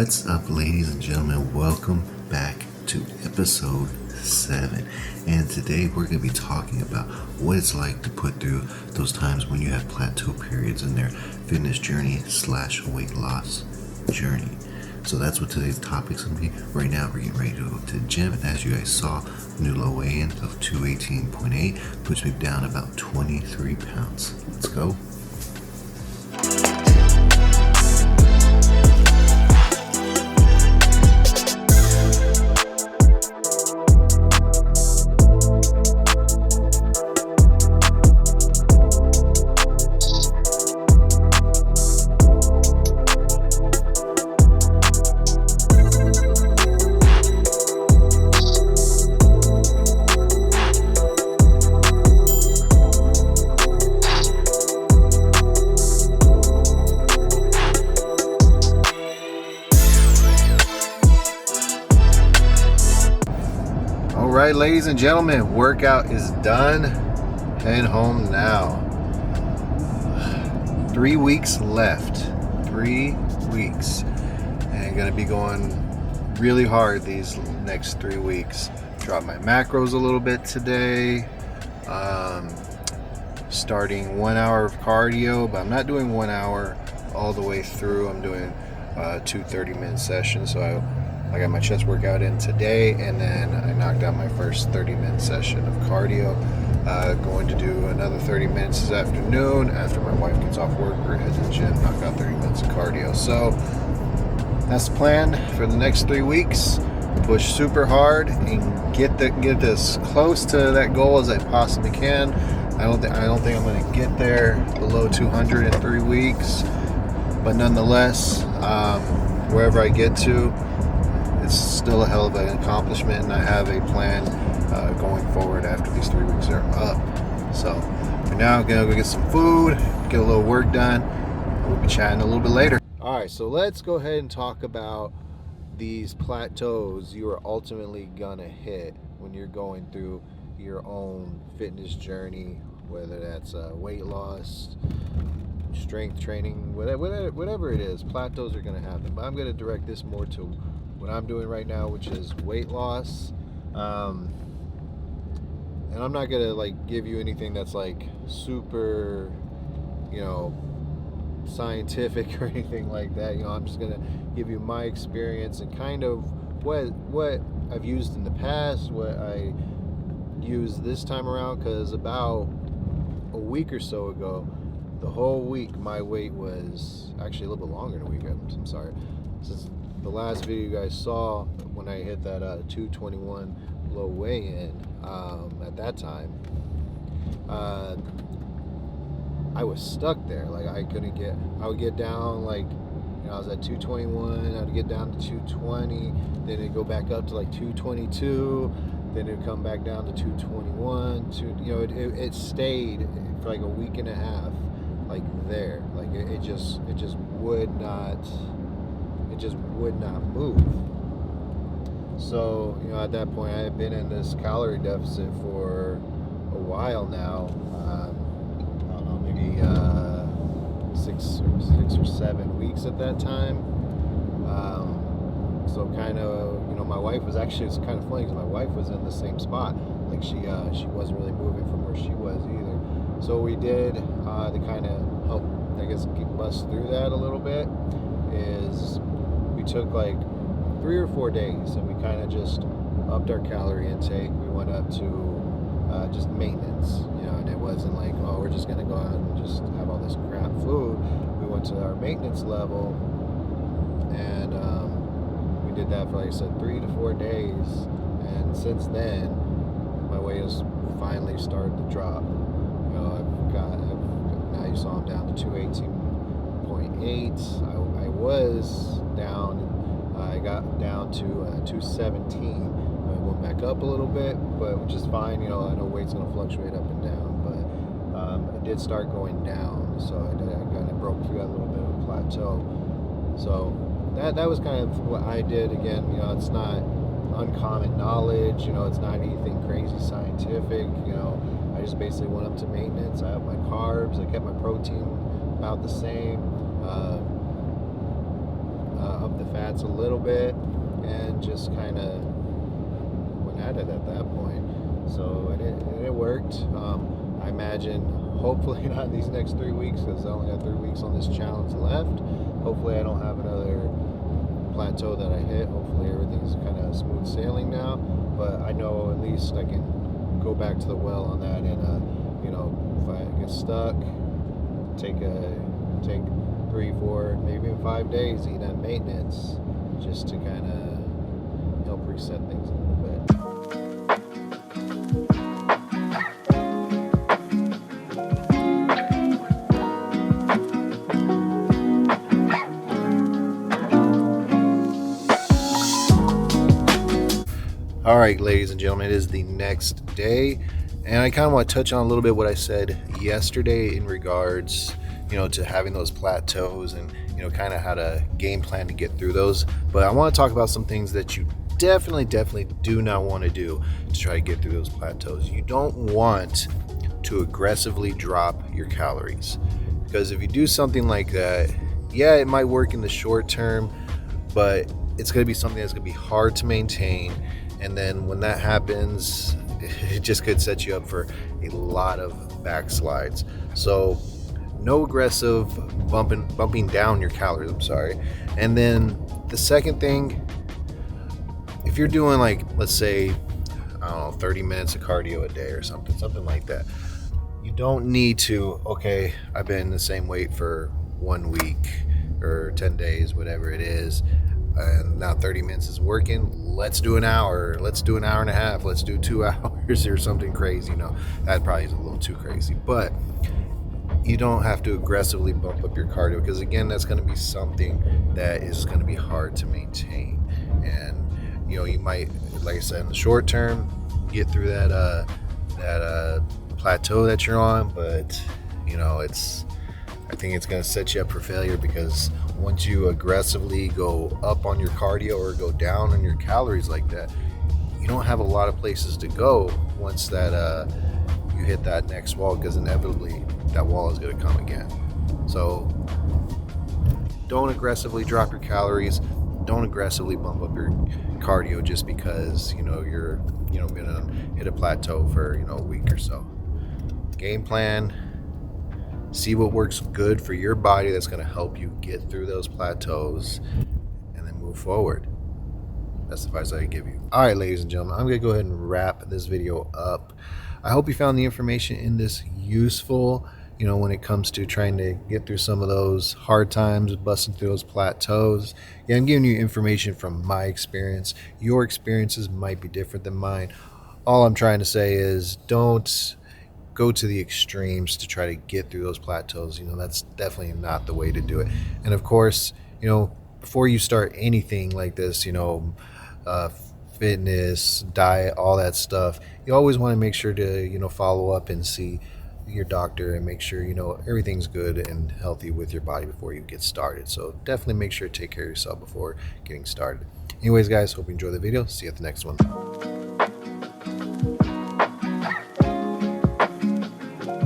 What's up, ladies and gentlemen? Welcome back to episode 7. And today we're going to be talking about what it's like to put through those times when you have plateau periods in their fitness journey / weight loss journey. So that's what today's topic's going to be. Right now we're getting ready to go to the gym. As you guys saw, new low weigh-in of 218.8 puts me down about 23 pounds. Let's go. Alright, ladies and gentlemen, workout is done. Head home now. 3 weeks left. 3 weeks. And gonna be going really hard these next 3 weeks. Drop my macros a little bit today. Starting 1 hour of cardio, but I'm not doing 1 hour all the way through. I'm doing 2 30-minute sessions. So I got my chest workout in today, and then I knocked out my first 30-minute session of cardio. Going to do another 30 minutes this afternoon after my wife gets off work. We're heading to the gym, knock out 30 minutes of cardio. So that's the plan for the next 3 weeks. Push super hard and get this close to that goal as I possibly can. I don't think I'm going to get there below 200 in 3 weeks, but nonetheless, wherever I get to, it's still a hell of an accomplishment, and I have a plan going forward after these 3 weeks are up. So for now, I'm gonna go get some food, get a little work done. We'll be chatting a little bit later. All right, so let's go ahead and talk about these plateaus you are ultimately gonna hit when you're going through your own fitness journey, whether that's weight loss, strength training, whatever it is. Plateaus are gonna happen, but I'm gonna direct this more to what I'm doing right now, which is weight loss. And I'm not gonna give you anything that's super, scientific or anything like that. I'm just gonna give you my experience and kind of what I've used in the past, what I used this time around. Because about a week or so ago, the whole week my weight was actually a little bit longer than a week. I'm sorry. Since the last video you guys saw, when I hit that 221 low weigh-in, at that time, I was stuck there. I would get down, I was at 221, I'd get down to 220, then it'd go back up to 222, then it'd come back down to 221, it stayed for a week and a half, there. It just would not move. So, at that point, I had been in this calorie deficit for a while now. I don't know, maybe 6 or 7 weeks at that time. So kind of, my wife was actually, it's kind of funny because my wife was in the same spot. She wasn't really moving from where she was either. So we did, to kind of help, I guess, keep us through that a little bit, is we took 3 or 4 days, and we kind of just upped our calorie intake. We went up to just maintenance, and it wasn't oh, we're just gonna go out and just have all this crap food. We went to our maintenance level, and we did that for, like I said, 3 to 4 days. And since then, my weight has finally started to drop. Now you saw I'm down to 218.8. I was down. I got down to 217. I went back up a little bit, but which is fine. I know weight's going to fluctuate up and down, but it did start going down. So I kind of broke through that little bit of a plateau. So that was kind of what I did. Again, it's not uncommon knowledge. It's not anything crazy scientific. I just basically went up to maintenance. I have my carbs. I kept my protein about the same. up the fats a little bit, and just kind of went at it at that point. So it worked. I imagine hopefully not in these next 3 weeks, because I only have 3 weeks on this challenge left. Hopefully I don't have another plateau that I hit. Hopefully everything's kind of smooth sailing now, but I know at least I can go back to the well on that, and if I get stuck, take 3, 4, maybe even 5 days eat at maintenance, just to kind of help reset things a little bit. All right, ladies and gentlemen, it is the next day, and I kind of want to touch on a little bit what I said yesterday in regards, to having those plateaus, and kind of how to game plan to get through those. But I want to talk about some things that you definitely do not want to do to try to get through those plateaus. You don't want to aggressively drop your calories, because if you do something like that, yeah, it might work in the short term, but it's going to be something that's going to be hard to maintain. And then when that happens, it just could set you up for a lot of backslides. So no aggressive bumping down your calories, I'm sorry. And then the second thing, if you're doing, like, let's say, I don't know, 30 minutes of cardio a day or something like that, you don't need to, okay, I've been the same weight for 1 week or 10 days, whatever it is, and now 30 minutes is working, let's do an hour, let's do an hour and a half, let's do 2 hours or something crazy. That probably is a little too crazy, but you don't have to aggressively bump up your cardio, because again, that's going to be something that is going to be hard to maintain. And you might, like I said, in the short term, get through that plateau that you're on, but I think it's going to set you up for failure, because once you aggressively go up on your cardio or go down on your calories like that, you don't have a lot of places to go once that you hit that next wall, because inevitably that wall is going to come again. So don't aggressively drop your calories. Don't aggressively bump up your cardio just because you're going to hit a plateau for a week or so. Game plan. See what works good for your body that's going to help you get through those plateaus, and then move forward. That's the advice I give you. All right, ladies and gentlemen, I'm going to go ahead and wrap this video up. I hope you found the information in this useful, when it comes to trying to get through some of those hard times, busting through those plateaus. Yeah, I'm giving you information from my experience. Your experiences might be different than mine. All I'm trying to say is don't go to the extremes to try to get through those plateaus. That's definitely not the way to do it. And of course, before you start anything like this, fitness, diet, all that stuff, you always want to make sure to, follow up and see your doctor and make sure, everything's good and healthy with your body before you get started. So definitely make sure to take care of yourself before getting started. Anyways, guys, hope you enjoy the video. See you at the next one.